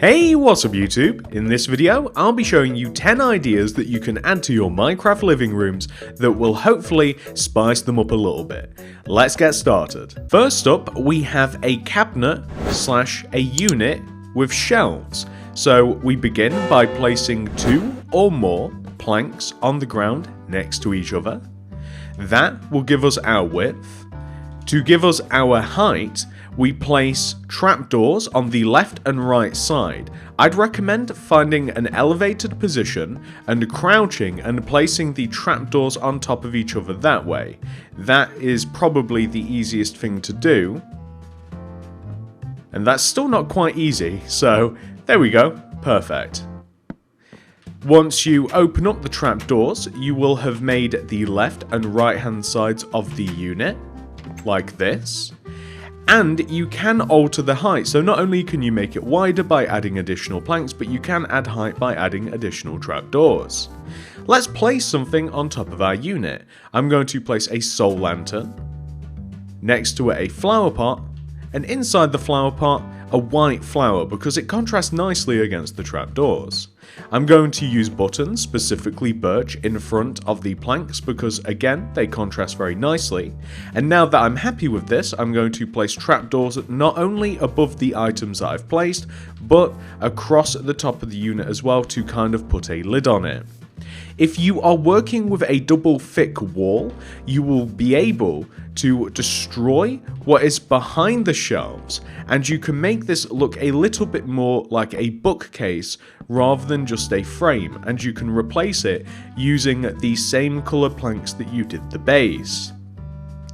Hey, what's up YouTube? In this video, I'll be showing you 10 ideas that you can add to your Minecraft living rooms that will hopefully spice them up a little bit. Let's get started. First up, we have a cabinet / a unit with shelves. So we begin by placing 2 or more planks on the ground next to each other. That will give us our width. To give us our height, we place trapdoors on the left and right side. I'd recommend finding an elevated position and crouching and placing the trapdoors on top of each other that way. That is probably the easiest thing to do. And that's still not quite easy, so there we go, perfect. Once you open up the trapdoors, you will have made the left and right hand sides of the unit, like this. And you can alter the height, so not only can you make it wider by adding additional planks, but you can add height by adding additional trapdoors. Let's place something on top of our unit. I'm going to place a soul lantern, next to it a flower pot, and inside the flower pot a white flower because it contrasts nicely against the trapdoors. I'm going to use buttons, specifically birch, in front of the planks because again they contrast very nicely. And now that I'm happy with this, I'm going to place trapdoors not only above the items that I've placed, but across the top of the unit as well to kind of put a lid on it. If you are working with a double thick wall, you will be able to destroy what is behind the shelves, and you can make this look a little bit more like a bookcase rather than just a frame, and you can replace it using the same colour planks that you did the base.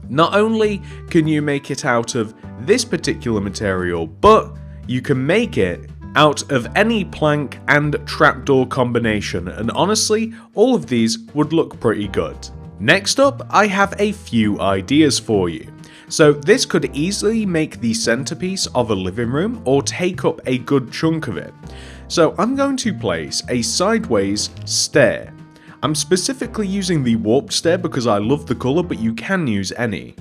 Not only can you make it out of this particular material, but you can make it out of any plank and trapdoor combination, and honestly, all of these would look pretty good. Next up, I have a few ideas for you. So this could easily make the centerpiece of a living room or take up a good chunk of it. So I'm going to place a sideways stair. I'm specifically using the warped stair because I love the colour, but you can use any.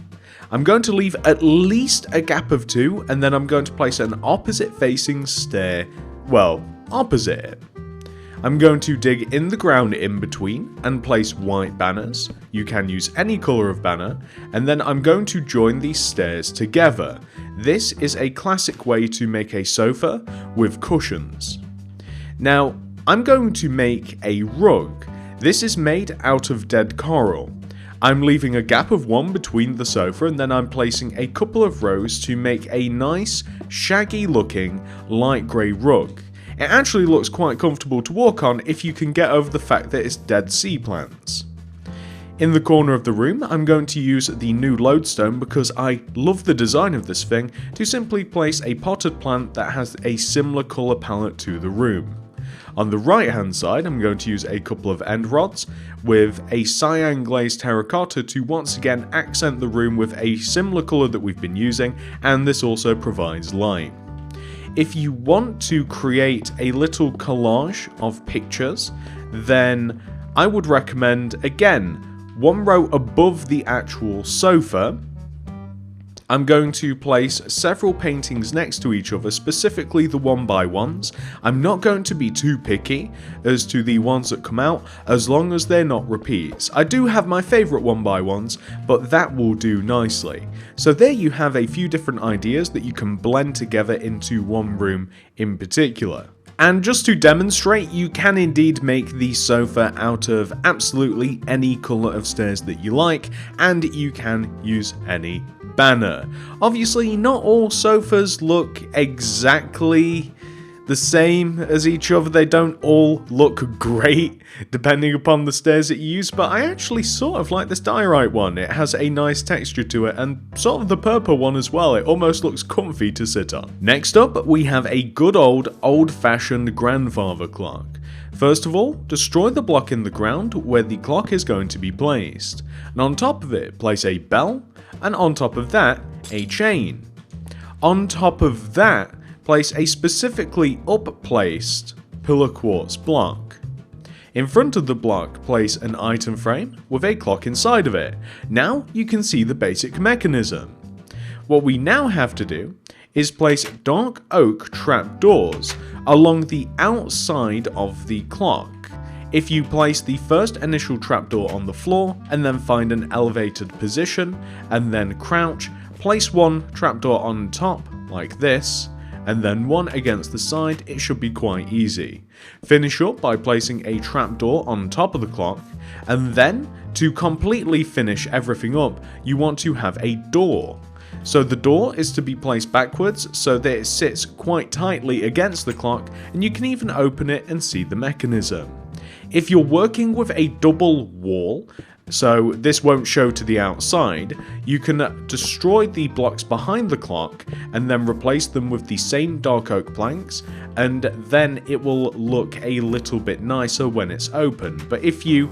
I'm going to leave at least a gap of 2, and then I'm going to place an opposite facing stair, well, opposite it. I'm going to dig in the ground in between and place white banners. You can use any colour of banner, and then I'm going to join these stairs together. This is a classic way to make a sofa with cushions. Now, I'm going to make a rug. This is made out of dead coral. I'm leaving a gap of 1 between the sofa, and then I'm placing a couple of rows to make a nice, shaggy looking light grey rug. It actually looks quite comfortable to walk on if you can get over the fact that it's dead sea plants. In the corner of the room, I'm going to use the new lodestone because I love the design of this thing to simply place a potted plant that has a similar colour palette to the room. On the right hand side, I'm going to use a couple of end rods with a cyan glazed terracotta to once again accent the room with a similar colour that we've been using, and this also provides light. If you want to create a little collage of pictures, then I would recommend, again, 1 row above the actual sofa, I'm going to place several paintings next to each other, specifically the 1x1s. I'm not going to be too picky as to the ones that come out, as long as they're not repeats. I do have my favourite 1x1s, but that will do nicely. So there you have a few different ideas that you can blend together into one room in particular. And just to demonstrate, you can indeed make the sofa out of absolutely any colour of stairs that you like, and you can use any banner. Obviously, not all sofas look exactly the same as each other. They don't all look great depending upon the stairs that you use, but I actually sort of like this diorite one. It has a nice texture to it, and sort of the purple one as well. It almost looks comfy to sit on. Next up, we have a good old-fashioned grandfather clock. First of all, destroy the block in the ground where the clock is going to be placed, and on top of it, place a bell, and on top of that, a chain. On top of that, place a specifically up-placed pillar quartz block. In front of the block, place an item frame with a clock inside of it. Now you can see the basic mechanism. What we now have to do is place dark oak trapdoors along the outside of the clock. If you place the first initial trapdoor on the floor and then find an elevated position and then crouch, place one trapdoor on top like this and then one against the side, it should be quite easy. Finish up by placing a trapdoor on top of the clock, and then to completely finish everything up, you want to have a door. So the door is to be placed backwards so that it sits quite tightly against the clock, and you can even open it and see the mechanism. If you're working with a double wall, so this won't show to the outside, you can destroy the blocks behind the clock and then replace them with the same dark oak planks, and then it will look a little bit nicer when it's open. But if you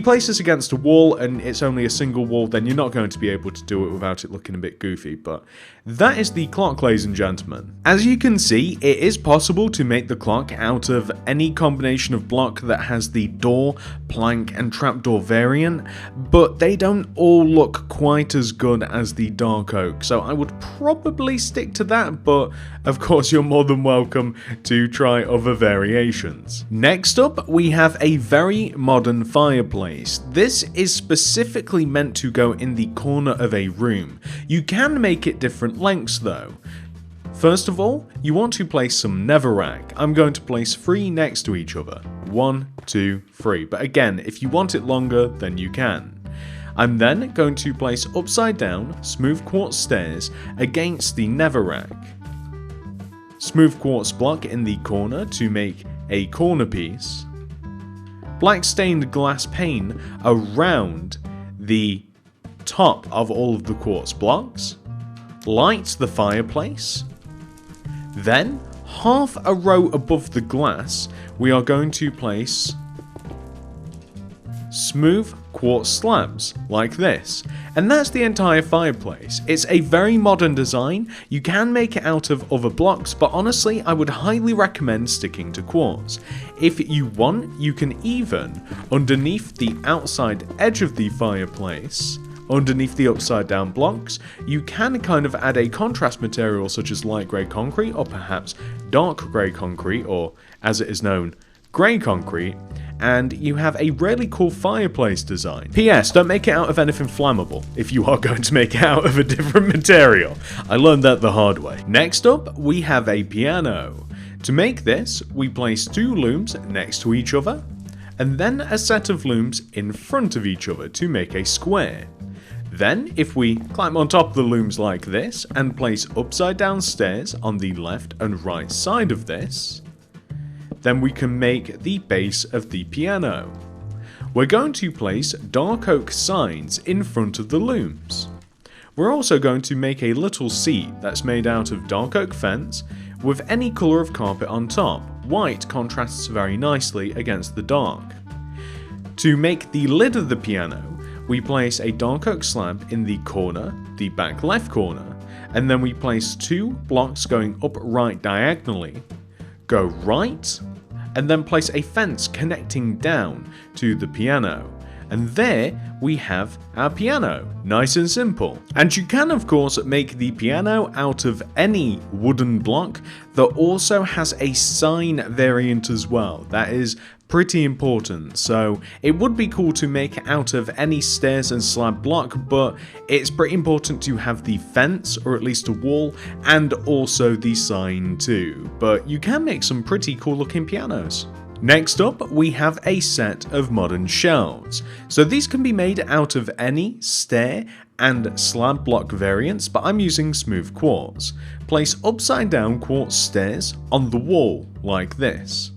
place this against a wall and it's only a single wall, then you're not going to be able to do it without it looking a bit goofy. But that is the clock, ladies and gentlemen. As you can see, it is possible to make the clock out of any combination of block that has the door, plank and trapdoor variant, but they don't all look quite as good as the dark oak, so I would probably stick to that, but of course you're more than welcome to try other variations. Next up, we have a very modern fireplace. This is specifically meant to go in the corner of a room. You can make it different lengths though. First of all, you want to place some netherrack. I'm going to place 3 next to each other. 1, 2, 3. But again, if you want it longer, then you can. I'm then going to place upside down smooth quartz stairs against the netherrack. Smooth quartz block in the corner to make a corner piece. Black stained glass pane around the top of all of the quartz blocks. Light the fireplace. Then, half a row above the glass, we are going to place smooth quartz slabs like this, and that's the entire fireplace. It's a very modern design. You can make it out of other blocks, but honestly I would highly recommend sticking to quartz. If you want, you can even, underneath the outside edge of the fireplace, underneath the upside down blocks, you can kind of add a contrast material such as light grey concrete or perhaps dark grey concrete, or as it is known, grey concrete, and you have a really cool fireplace design. P.S. Don't make it out of anything flammable if you are going to make it out of a different material. I learned that the hard way. Next up, we have a piano. To make this, we place 2 looms next to each other, and then a set of looms in front of each other to make a square. Then, if we climb on top of the looms like this and place upside down stairs on the left and right side of this, then we can make the base of the piano. We're going to place dark oak signs in front of the looms. We're also going to make a little seat that's made out of dark oak fence with any colour of carpet on top. White contrasts very nicely against the dark. To make the lid of the piano, we place a dark oak slab in the corner, the back left corner, and then we place 2 blocks going up right diagonally, go right, and then place a fence connecting down to the piano. And there we have our piano, nice and simple. And you can of course make the piano out of any wooden block that also has a sign variant as well. That is pretty important, so it would be cool to make it out of any stairs and slab block, but it's pretty important to have the fence, or at least a wall, and also the sign too. But you can make some pretty cool looking pianos. Next up, we have a set of modern shelves. So these can be made out of any stair and slab block variants, but I'm using smooth quartz. Place upside down quartz stairs on the wall like this.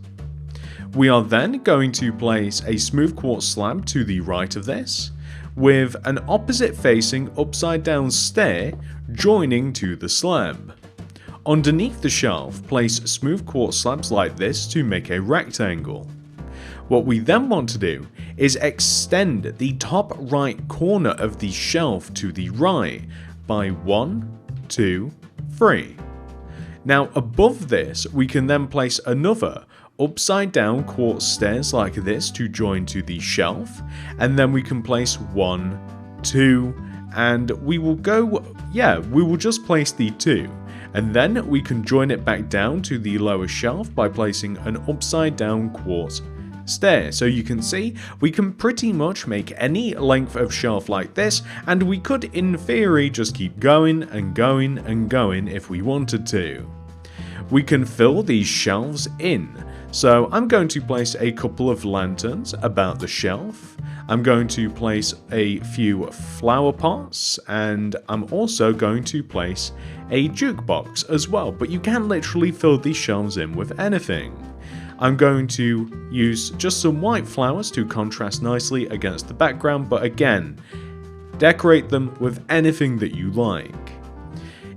We are then going to place a smooth quartz slab to the right of this, with an opposite facing upside down stair joining to the slab. Underneath the shelf, place smooth quartz slabs like this to make a rectangle. What we then want to do is extend the top right corner of the shelf to the right by 1, 2, 3. Now above this, we can then place another upside down quartz stairs like this to join to the shelf, and then we can place 1, 2, and we will just place the 2, And then we can join it back down to the lower shelf by placing an upside down quartz stair. So you can see we can pretty much make any length of shelf like this, and we could in theory just keep going and going and going if we wanted to. We can fill these shelves in. So I'm going to place a couple of lanterns about the shelf. I'm going to place a few flower pots, and I'm also going to place a jukebox as well, but you can literally fill these shelves in with anything. I'm going to use just some white flowers to contrast nicely against the background, but again, decorate them with anything that you like.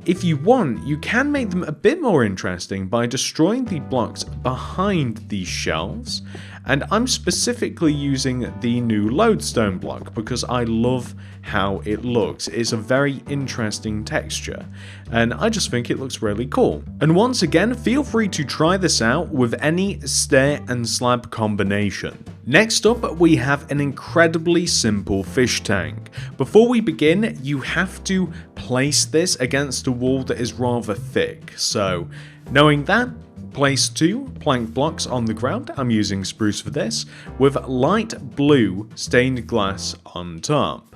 If you want, you can make them a bit more interesting by destroying the blocks behind these shelves, and I'm specifically using the new lodestone block because I love how it looks. It's a very interesting texture, and I just think it looks really cool. And once again, feel free to try this out with any stair and slab combination. Next up, we have an incredibly simple fish tank. Before we begin, you have to place this against a wall that is rather thick. So, knowing that, place 2 plank blocks on the ground, I'm using spruce for this, with light blue stained glass on top.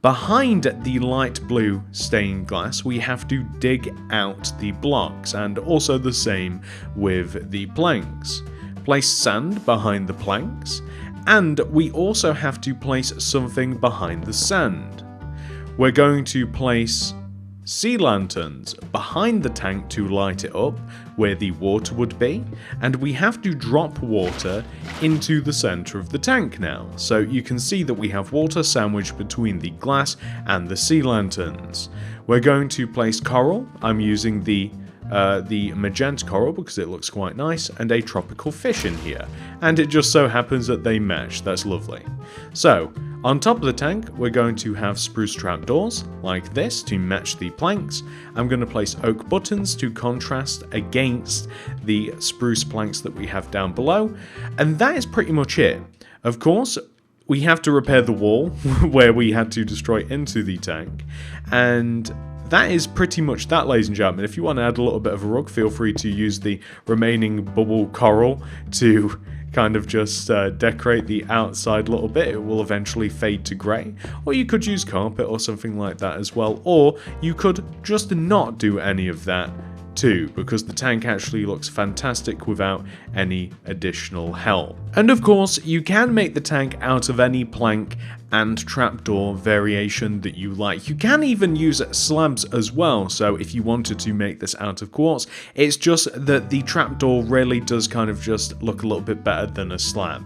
Behind the light blue stained glass, we have to dig out the blocks, and also the same with the planks. Place sand behind the planks, and we also have to place something behind the sand. We're going to place sea lanterns behind the tank to light it up where the water would be, and we have to drop water into the center of the tank now. So you can see that we have water sandwiched between the glass and the sea lanterns. We're going to place coral. I'm using the magenta coral because it looks quite nice, and a tropical fish in here, and it just so happens that they match. That's lovely. So on top of the tank, we're going to have spruce trapdoors like this to match the planks. I'm going to place oak buttons to contrast against the spruce planks that we have down below, and that is pretty much it. Of course, we have to repair the wall where we had to destroy into the tank, and that is pretty much that, ladies and gentlemen. If you want to add a little bit of a rug, feel free to use the remaining bubble coral to kind of just decorate the outside a little bit. It will eventually fade to grey, or you could use carpet or something like that as well, or you could just not do any of that too, because the tank actually looks fantastic without any additional help. And of course, you can make the tank out of any plank and trapdoor variation that you like. You can even use slabs as well, so if you wanted to make this out of quartz, it's just that the trapdoor really does kind of just look a little bit better than a slab,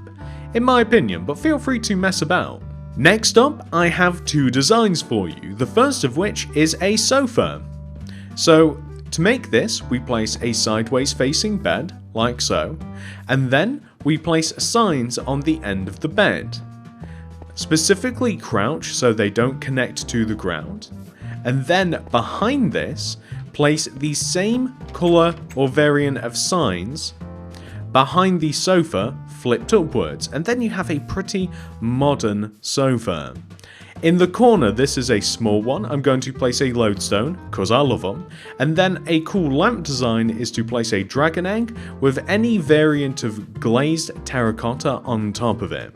in my opinion, but feel free to mess about. Next up, I have 2 designs for you, the first of which is a sofa. So to make this, we place a sideways facing bed, like so, and then we place signs on the end of the bed. Specifically crouch so they don't connect to the ground, and then behind this, place the same colour or variant of signs behind the sofa flipped upwards, and then you have a pretty modern sofa. In the corner, this is a small one, I'm going to place a lodestone, because I love them, and then a cool lamp design is to place a dragon egg with any variant of glazed terracotta on top of it.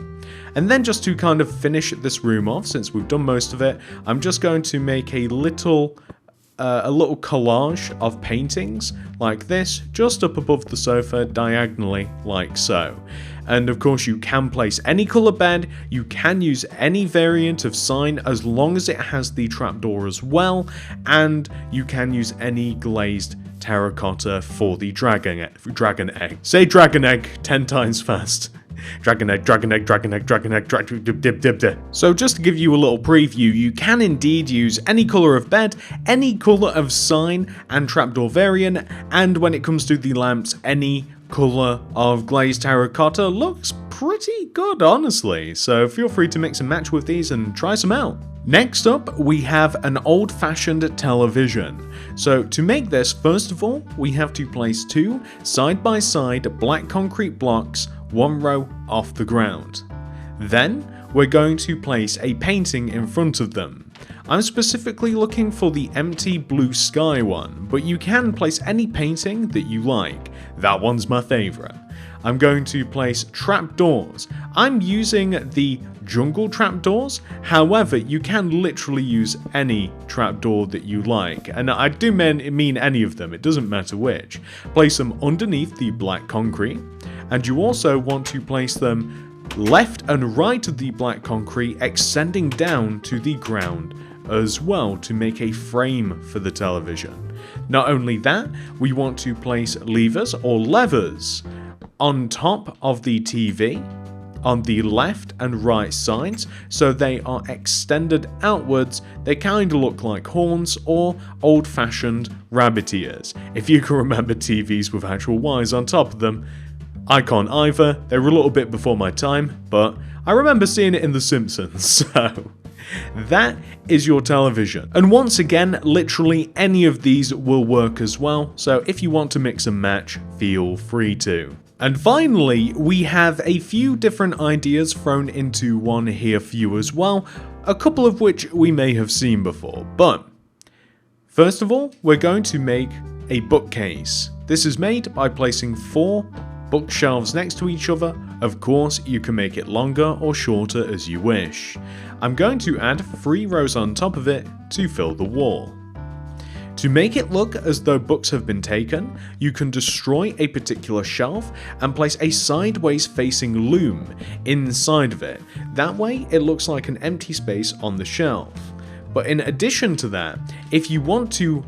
And then just to kind of finish this room off, since we've done most of it, I'm just going to make a little collage of paintings like this, just up above the sofa diagonally like so. And of course you can place any colour bed, you can use any variant of sign as long as it has the trapdoor as well, and you can use any glazed terracotta for the dragon egg. Say dragon egg 10 times fast. Dragon egg, dragon egg, dragon egg, dragon egg, dragon. So just to give you a little preview, you can indeed use any colour of bed, any colour of sign and trapdoor variant, and when it comes to the lamps, any colour of glazed terracotta. Looks pretty good, honestly, so feel free to mix and match with these and try some out. Next up, we have an old-fashioned television. So to make this, first of all, we have to place 2 side-by-side black concrete blocks 1 row off the ground. Then we're going to place a painting in front of them. I'm specifically looking for the empty blue sky one, but you can place any painting that you like. That one's my favourite. I'm going to place trapdoors. I'm using the jungle trapdoors, however you can literally use any trapdoor that you like, and I do mean any of them, it doesn't matter which. Place them underneath the black concrete, and you also want to place them left and right of the black concrete, extending down to the ground as well to make a frame for the television. Not only that, we want to place levers or levers on top of the TV on the left and right sides, so they are extended outwards. They kind of look like horns or old-fashioned rabbit ears, if you can remember TVs with actual wires on top of them. I can't either, they were a little bit before my time, but I remember seeing it in The Simpsons, so that is your television. And once again, literally any of these will work as well, so if you want to mix and match, feel free to. And finally, we have a few different ideas thrown into one here for you as well, a couple of which we may have seen before. But first of all, we're going to make a bookcase. This is made by placing 4 bookshelves next to each other. Of course, you can make it longer or shorter as you wish. I'm going to add 3 rows on top of it to fill the wall. To make it look as though books have been taken, you can destroy a particular shelf and place a sideways facing loom inside of it. That way it looks like an empty space on the shelf. But in addition to that, if you want to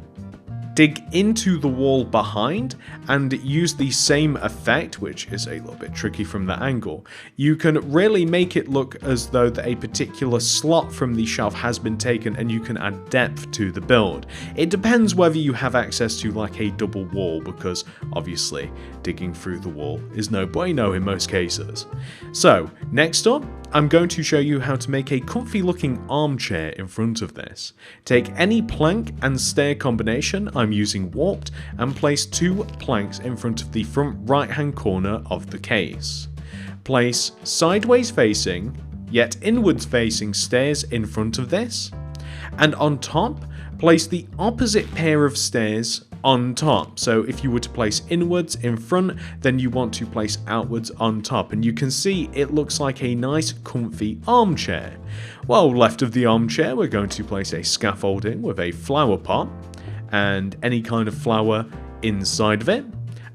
dig into the wall behind and use the same effect, which is a little bit tricky from that angle, you can really make it look as though a particular slot from the shelf has been taken, and you can add depth to the build. It depends whether you have access to like a double wall, because obviously digging through the wall is no bueno in most cases. So next up, I'm going to show you how to make a comfy looking armchair in front of this. Take any plank and stair combination, I'm using warped, and place 2 planks in front of the front right hand corner of the case. Place sideways facing, yet inwards facing stairs in front of this, and on top, place the opposite pair of stairs on top. So if you were to place inwards in front, then you want to place outwards on top, and you can see it looks like a nice comfy armchair. Well, left of the armchair, we're going to place a scaffolding with a flower pot and any kind of flower inside of it.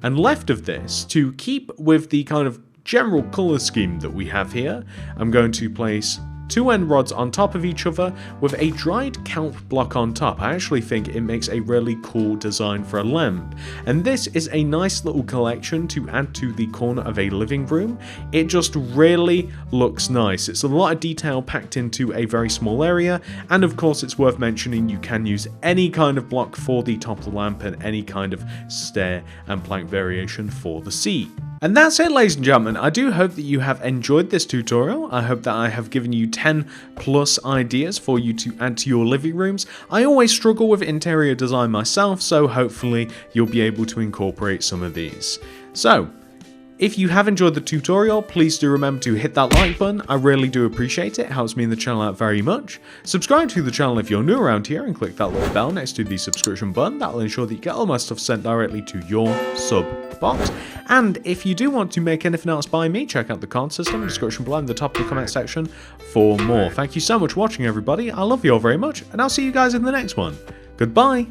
And left of this, to keep with the kind of general color scheme that we have here, I'm going to place 2 end rods on top of each other with a dried kelp block on top. I actually think it makes a really cool design for a lamp. And this is a nice little collection to add to the corner of a living room. It just really looks nice. It's a lot of detail packed into a very small area. And of course, it's worth mentioning you can use any kind of block for the top of the lamp and any kind of stair and plank variation for the seat. And that's it, ladies and gentlemen. I do hope that you have enjoyed this tutorial. I hope that I have given you 10 plus ideas for you to add to your living rooms. I always struggle with interior design myself, so hopefully you'll be able to incorporate some of these. So, if you have enjoyed the tutorial, please do remember to hit that like button. I really do appreciate it. It helps me in the channel out very much. Subscribe to the channel if you're new around here and click that little bell next to the subscription button. That will ensure that you get all my stuff sent directly to your sub box. And if you do want to make anything else by me, check out the card system in the description below in the top of the comment section for more. Thank you so much for watching, everybody. I love you all very much, and I'll see you guys in the next one. Goodbye.